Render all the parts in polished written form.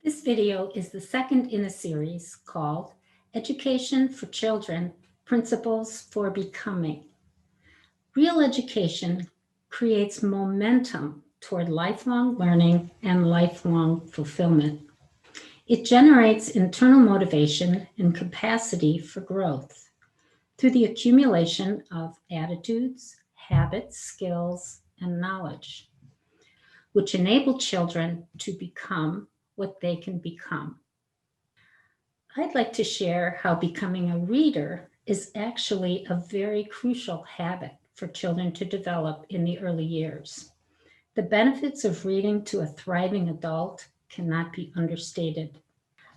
This video is the second in a series called Education for Children, Principles for Becoming. Real education creates momentum toward lifelong learning and lifelong fulfillment. It generates internal motivation and capacity for growth through the accumulation of attitudes, habits, skills, and knowledge, which enable children to become what they can become. I'd like to share how becoming a reader is actually a very crucial habit for children to develop in the early years. The benefits of reading to a thriving adult cannot be understated.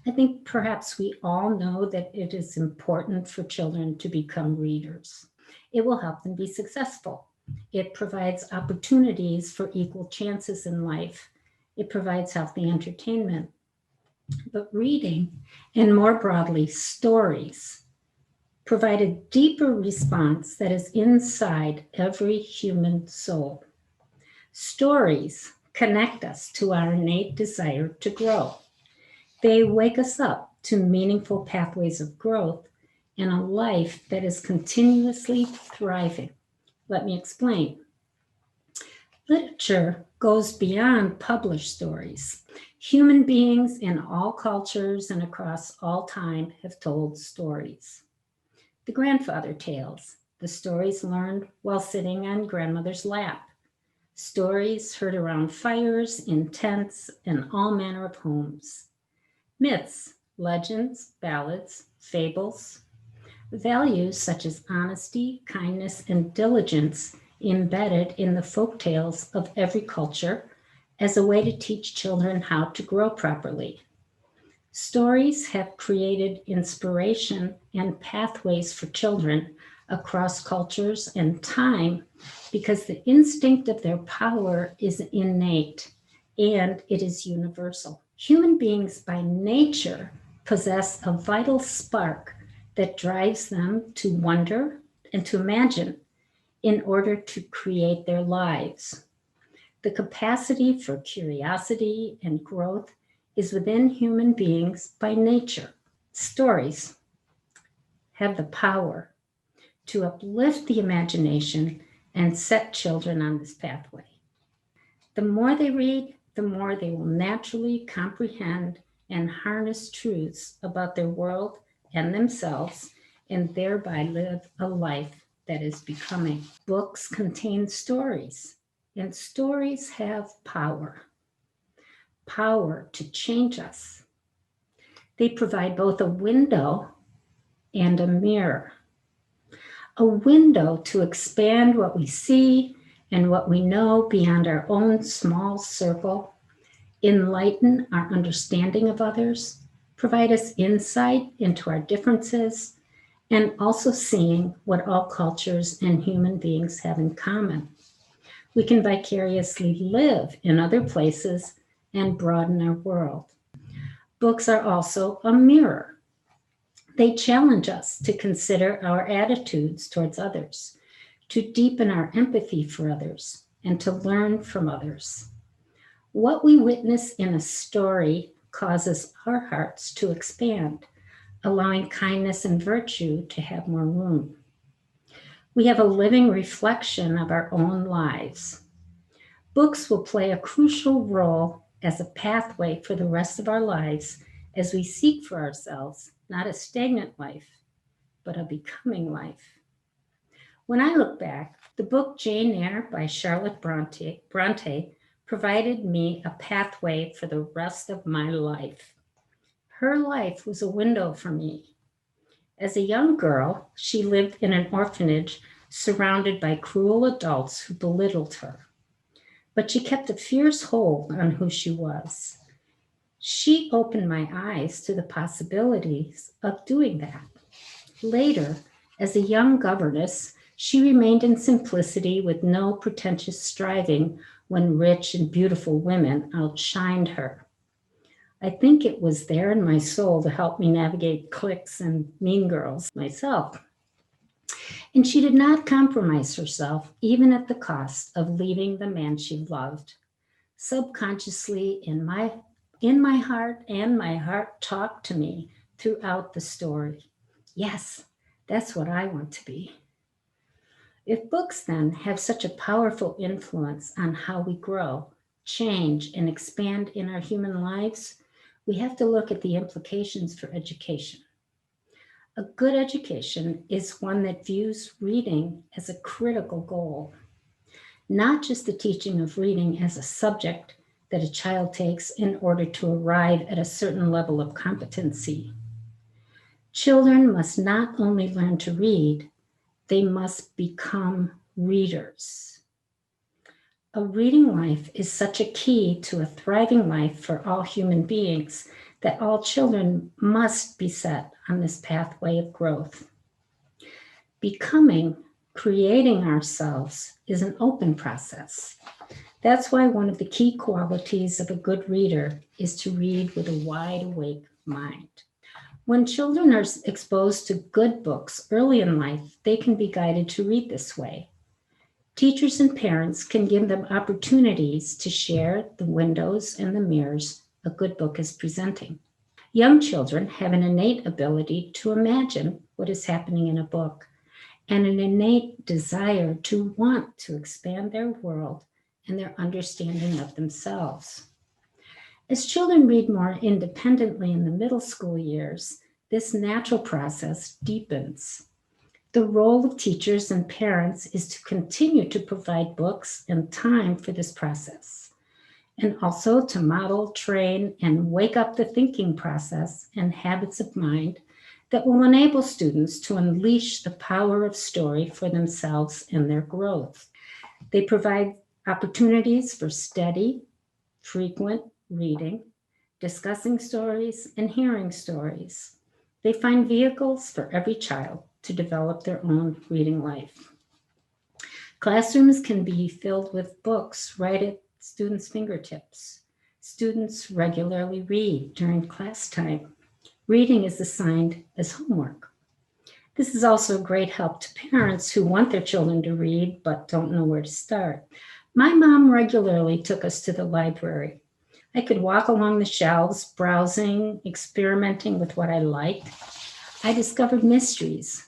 I think perhaps we all know that it is important for children to become readers. It will help them be successful. It provides opportunities for equal chances in life. It provides healthy entertainment. But reading, and more broadly, stories, provide a deeper response that is inside every human soul. Stories connect us to our innate desire to grow. They wake us up to meaningful pathways of growth and a life that is continuously thriving. Let me explain. Literature goes beyond published stories. Human beings in all cultures and across all time have told stories. The grandfather tales, the stories learned while sitting on grandmother's lap, stories heard around fires, in tents, and all manner of homes. Myths, legends, ballads, fables, values such as honesty, kindness, and diligence embedded in the folk tales of every culture as a way to teach children how to grow properly. Stories have created inspiration and pathways for children across cultures and time because the instinct of their power is innate and it is universal. Human beings by nature possess a vital spark that drives them to wonder and to imagine in order to create their lives. The capacity for curiosity and growth is within human beings by nature. Stories have the power to uplift the imagination and set children on this pathway. The more they read, the more they will naturally comprehend and harness truths about their world and themselves, and thereby live a life that is becoming. Books contain stories, and stories have power to change us. They provide both a window and a mirror. A window to expand what we see and what we know beyond our own small circle, enlighten our understanding of others, provide us insight into our differences, and also seeing what all cultures and human beings have in common. We can vicariously live in other places and broaden our world. Books are also a mirror. They challenge us to consider our attitudes towards others, to deepen our empathy for others, and to learn from others. What we witness in a story causes our hearts to expand, allowing kindness and virtue to have more room. We have a living reflection of our own lives. Books will play a crucial role as a pathway for the rest of our lives as we seek for ourselves not a stagnant life, but a becoming life. When I look back, the book Jane Eyre by Charlotte Bronte provided me a pathway for the rest of my life. Her life was a window for me. As a young girl, she lived in an orphanage surrounded by cruel adults who belittled her. But she kept a fierce hold on who she was. She opened my eyes to the possibilities of doing that. Later, as a young governess, she remained in simplicity with no pretentious striving when rich and beautiful women outshined her. I think it was there in my soul to help me navigate cliques and mean girls myself. And she did not compromise herself, even at the cost of leaving the man she loved. Subconsciously, in my in my heart, and my heart talked to me throughout the story. Yes, that's what I want to be. If books then have such a powerful influence on how we grow, change, and expand in our human lives, we have to look at the implications for education. A good education is one that views reading as a critical goal, not just the teaching of reading as a subject that a child takes in order to arrive at a certain level of competency. Children must not only learn to read, they must become readers. A reading life is such a key to a thriving life for all human beings that all children must be set on this pathway of growth. Becoming, creating ourselves is an open process. That's why one of the key qualities of a good reader is to read with a wide awake mind. When children are exposed to good books early in life, they can be guided to read this way. Teachers and parents can give them opportunities to share the windows and the mirrors a good book is presenting. Young children have an innate ability to imagine what is happening in a book and an innate desire to want to expand their world and their understanding of themselves. As children read more independently in the middle school years, this natural process deepens. The role of teachers and parents is to continue to provide books and time for this process, and also to model, train, and wake up the thinking process and habits of mind that will enable students to unleash the power of story for themselves and their growth. They provide opportunities for steady, frequent reading, discussing stories, and hearing stories. They find vehicles for every child to develop their own reading life. Classrooms can be filled with books right at students' fingertips. Students regularly read during class time. Reading is assigned as homework. This is also a great help to parents who want their children to read but don't know where to start. My mom regularly took us to the library. I could walk along the shelves, browsing, experimenting with what I liked. I discovered mysteries.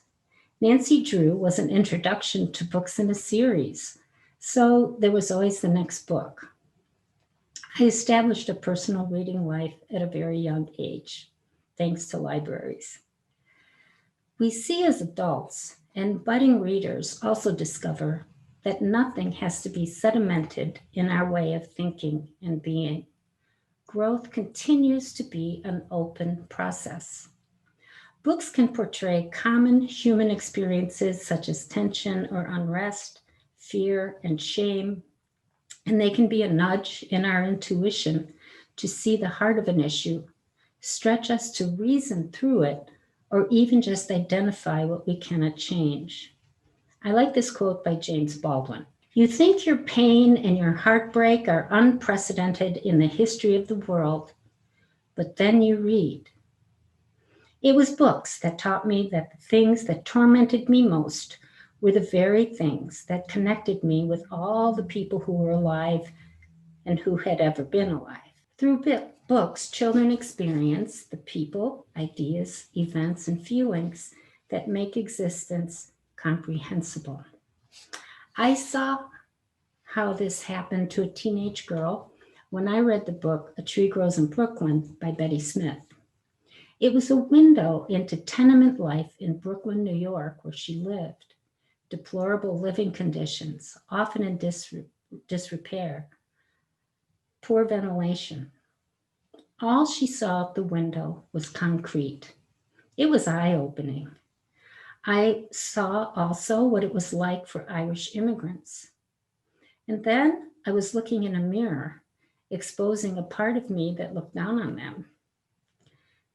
Nancy Drew was an introduction to books in a series, so there was always the next book. I established a personal reading life at a very young age, thanks to libraries. We see as adults and budding readers also discover that nothing has to be sedimented in our way of thinking and being. Growth continues to be an open process. Books can portray common human experiences such as tension or unrest, fear and shame, and they can be a nudge in our intuition to see the heart of an issue, stretch us to reason through it, or even just identify what we cannot change. I like this quote by James Baldwin. You think your pain and your heartbreak are unprecedented in the history of the world, but then you read. It was books that taught me that the things that tormented me most were the very things that connected me with all the people who were alive and who had ever been alive. Through books, children experience the people, ideas, events, and feelings that make existence comprehensible. I saw how this happened to a teenage girl when I read the book A Tree Grows in Brooklyn by Betty Smith. It was a window into tenement life in Brooklyn, New York, where she lived. Deplorable living conditions, often in disrepair, poor ventilation. All she saw out the window was concrete. It was eye-opening. I saw also what it was like for Irish immigrants. And then I was looking in a mirror, exposing a part of me that looked down on them.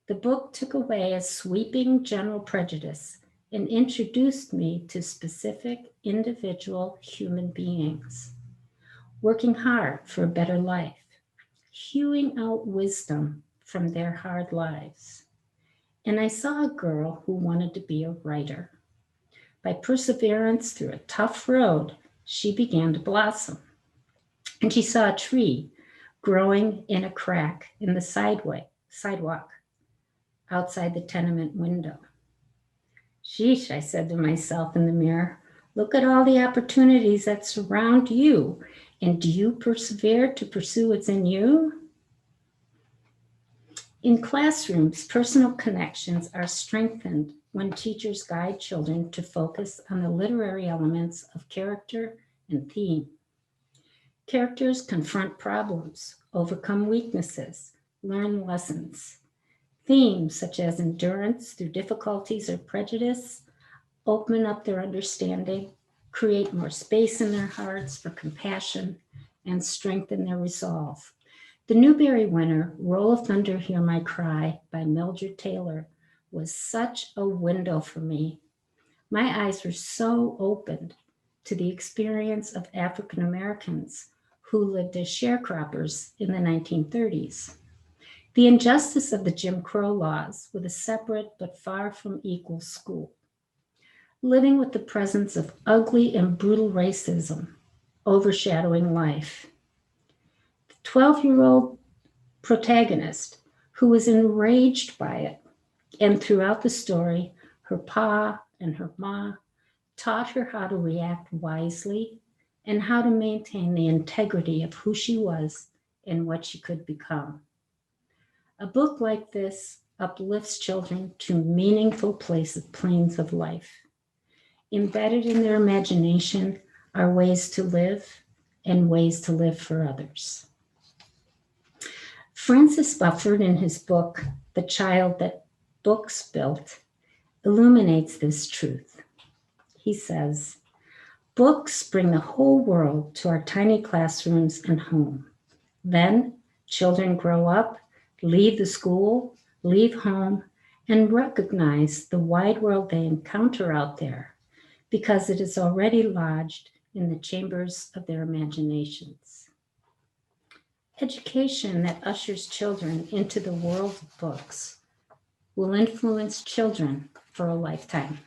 The book took away a sweeping general prejudice and introduced me to specific individual human beings, working hard for a better life, hewing out wisdom from their hard lives. And I saw a girl who wanted to be a writer. By perseverance through a tough road, she began to blossom. And she saw a tree growing in a crack in the sidewalk outside the tenement window. Sheesh, I said to myself in the mirror, look at all the opportunities that surround you, and do you persevere to pursue what's in you? In classrooms, personal connections are strengthened when teachers guide children to focus on the literary elements of character and theme. Characters confront problems, overcome weaknesses, learn lessons. Themes such as endurance through difficulties or prejudice open up their understanding, create more space in their hearts for compassion, and strengthen their resolve. The Newbery winner, Roll of Thunder, Hear My Cry by Mildred Taylor, was such a window for me. My eyes were so opened to the experience of African Americans who lived as sharecroppers in the 1930s. The injustice of the Jim Crow laws with a separate but far from equal school. Living with the presence of ugly and brutal racism overshadowing life. The 12-year-old protagonist who was enraged by it, and throughout the story, her pa and her ma taught her how to react wisely and how to maintain the integrity of who she was and what she could become. A book like this uplifts children to meaningful planes of life. Embedded in their imagination are ways to live and ways to live for others. Francis Bufford, in his book, The Child That Books Built, illuminates this truth. He says, books bring the whole world to our tiny classrooms and home. Then children grow up, leave the school, leave home, and recognize the wide world they encounter out there because it is already lodged in the chambers of their imaginations. Education that ushers children into the world of books will influence children for a lifetime.